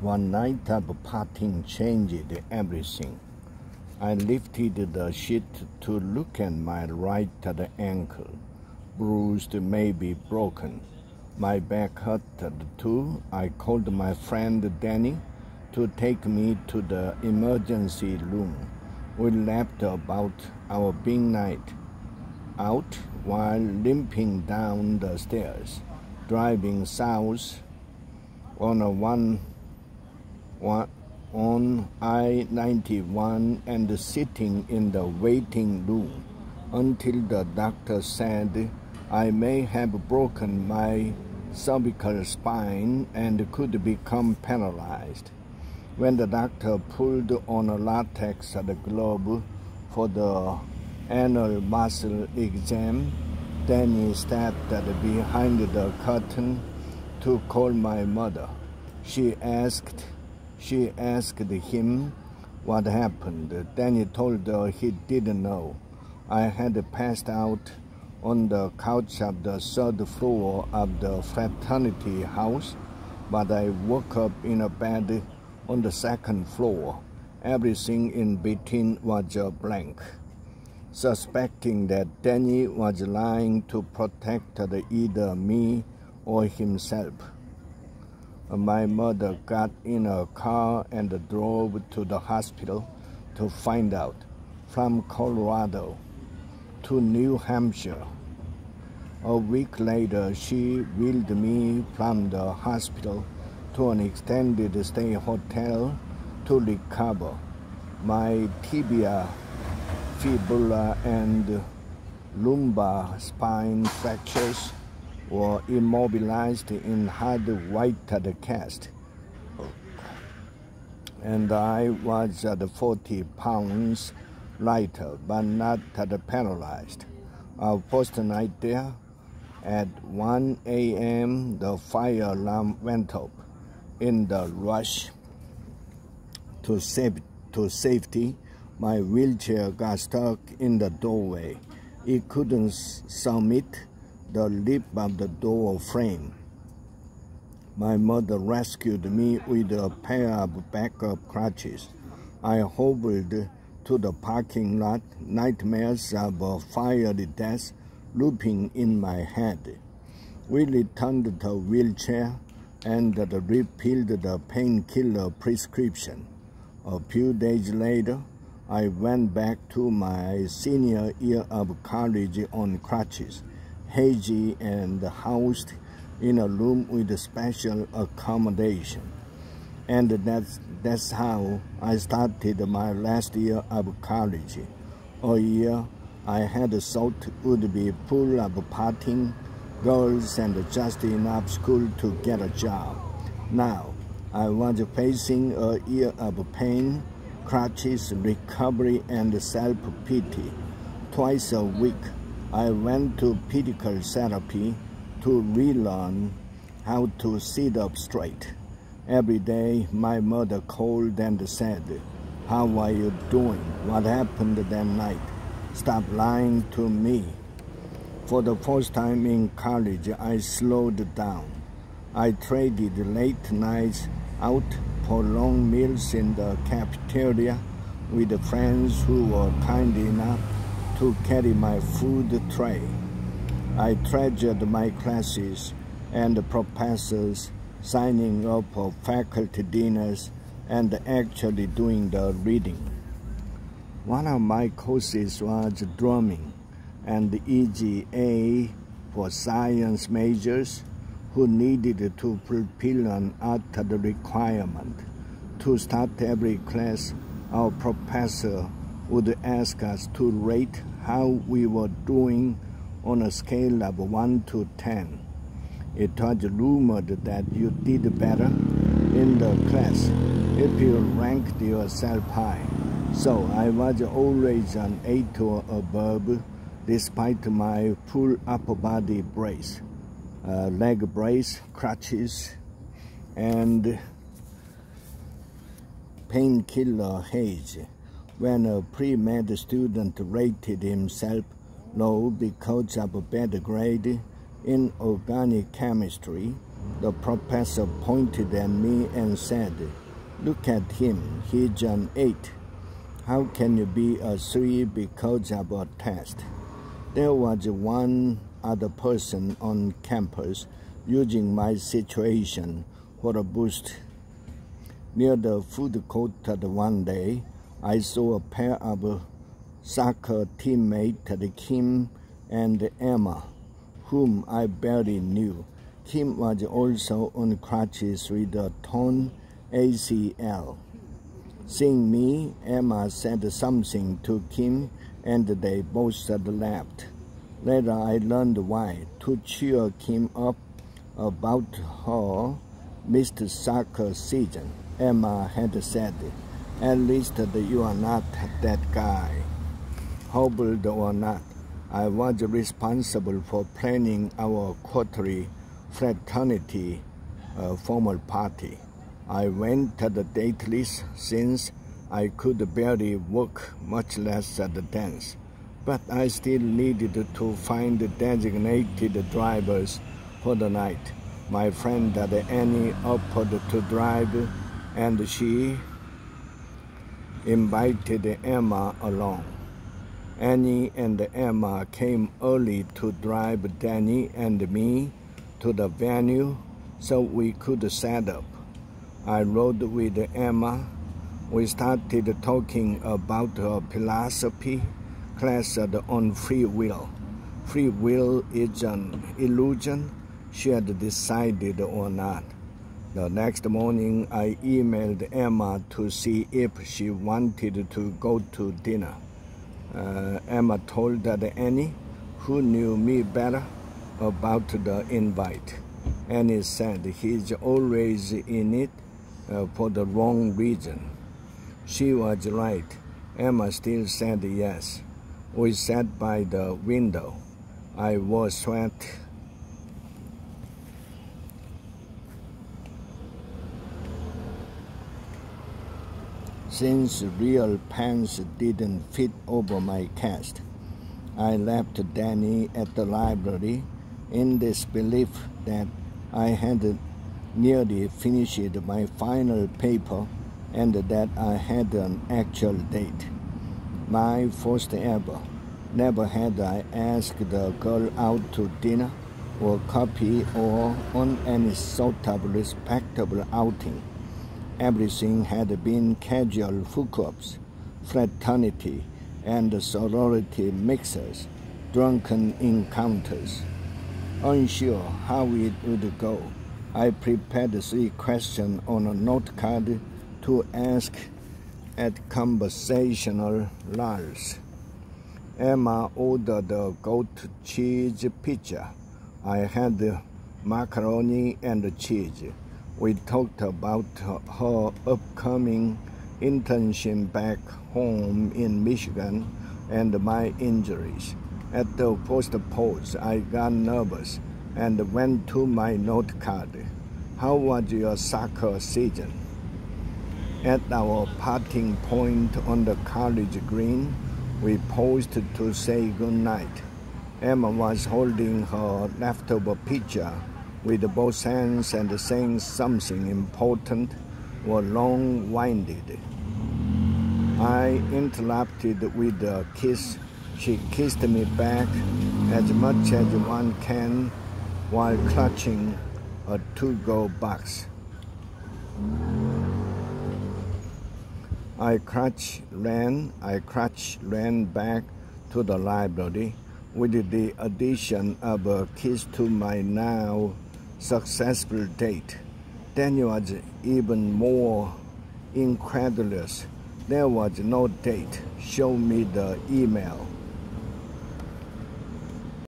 One night of parting changed everything. I lifted the sheet to look at my right ankle, bruised, maybe broken. My back hurt too. I called my friend Danny to take me to the emergency room. We laughed about our big night out while limping down the stairs, driving south on I-91 and sitting in the waiting room until the doctor said I may have broken my cervical spine and could become paralyzed. When the doctor pulled on a latex glove for the annual muscle exam, Danny stepped behind the curtain to call my mother. She asked him what happened. Danny told her he didn't know. I had passed out on the couch of the third floor of the fraternity house, but I woke up in a bed on the second floor. Everything in between was a blank. Suspecting that Danny was lying to protect either me or himself, my mother got in a car and drove to the hospital to find out. From Colorado to New Hampshire. A week later, she wheeled me from the hospital to an extended stay hotel to recover. My tibia, fibula, and lumbar spine fractures were immobilized in hard white cast, and I was 40 pounds lighter, but not paralyzed. Our first night there, at 1 a.m., the fire alarm went off. In the rush to safety, my wheelchair got stuck in the doorway. It couldn't submit the lip of the door frame. My mother rescued me with a pair of backup crutches. I hobbled to the parking lot, nightmares of a fiery death looping in my head. We returned the wheelchair and repealed the painkiller prescription. A few days later, I went back to my senior year of college on crutches, hazy and housed in a room with special accommodation. And that's how I started my last year of college, a year I had thought would be full of partying, girls, and just enough school to get a job. Now, I was facing a year of pain, crutches, recovery, and self-pity. Twice a week, I went to physical therapy to relearn how to sit up straight. Every day, my mother called and said, "How are you doing? What happened that night? Stop lying to me." For the first time in college, I slowed down. I traded late nights out for long meals in the cafeteria with friends who were kind enough to carry my food tray. I treasured my classes and professors, signing up for faculty dinners and actually doing the reading. One of my courses was drumming, and EGA for science majors who needed to fulfill an art requirement. To start every class, our professor would ask us to rate how we were doing on a scale of 1 to 10. It was rumored that you did better in the class if you ranked yourself high. So I was always an 8 or above, despite my full upper body brace, leg brace, crutches, and painkiller haze. When a pre-med student rated himself low because of a bad grade, in organic chemistry. The professor pointed at me and said, "Look at him, he's an 8. How can you be a 3 because of a test?" There was one other person on campus using my situation for a boost. Near the food court one day, I saw a pair of soccer teammates, Kim and Emma, whom I barely knew. Kim was also on crutches with a torn ACL. Seeing me, Emma said something to Kim, and they both laughed. Later, I learned why. To cheer Kim up about her missed soccer season, Emma had said, "At least you are not that guy." Hobbled or not, I was responsible for planning our quarterly fraternity formal party. I went to the date list since I could barely walk, much less dance. But I still needed to find designated drivers for the night. My friend Annie offered to drive, and she invited Emma along. Annie and Emma came early to drive Danny and me to the venue so we could set up. I rode with Emma. We started talking about her philosophy class on free will. Free will is an illusion, she had decided or not. The next morning, I emailed Emma to see if she wanted to go to dinner. Emma told Annie, who knew me better, about the invite. Annie said he's always in it for the wrong reason. She was right. Emma still said yes. We sat by the window. I wore sweat. Since real pants didn't fit over my cast, I left Danny at the library in this belief that I had nearly finished my final paper and that I had an actual date. My first ever. Never had I asked the girl out to dinner or coffee or on any sort of respectable outing. Everything had been casual hookups, fraternity and sorority mixers, drunken encounters. Unsure how it would go, I prepared 3 questions on a note card to ask at conversational lulls. Emma ordered a goat cheese pizza. I had macaroni and cheese. We talked about her upcoming internship back home in Michigan and my injuries. At the first pause, I got nervous and went to my note card. "How was your soccer season?" At our parting point on the college green, we paused to say goodnight. Emma was holding her leftover pizza with both hands and saying something important or long-winded. I interrupted with a kiss. She kissed me back as much as one can while clutching a to-go box. I crouch ran back to the library with the addition of a kiss to my now successful date. Daniel was even more incredulous. There was no date. Show me the email.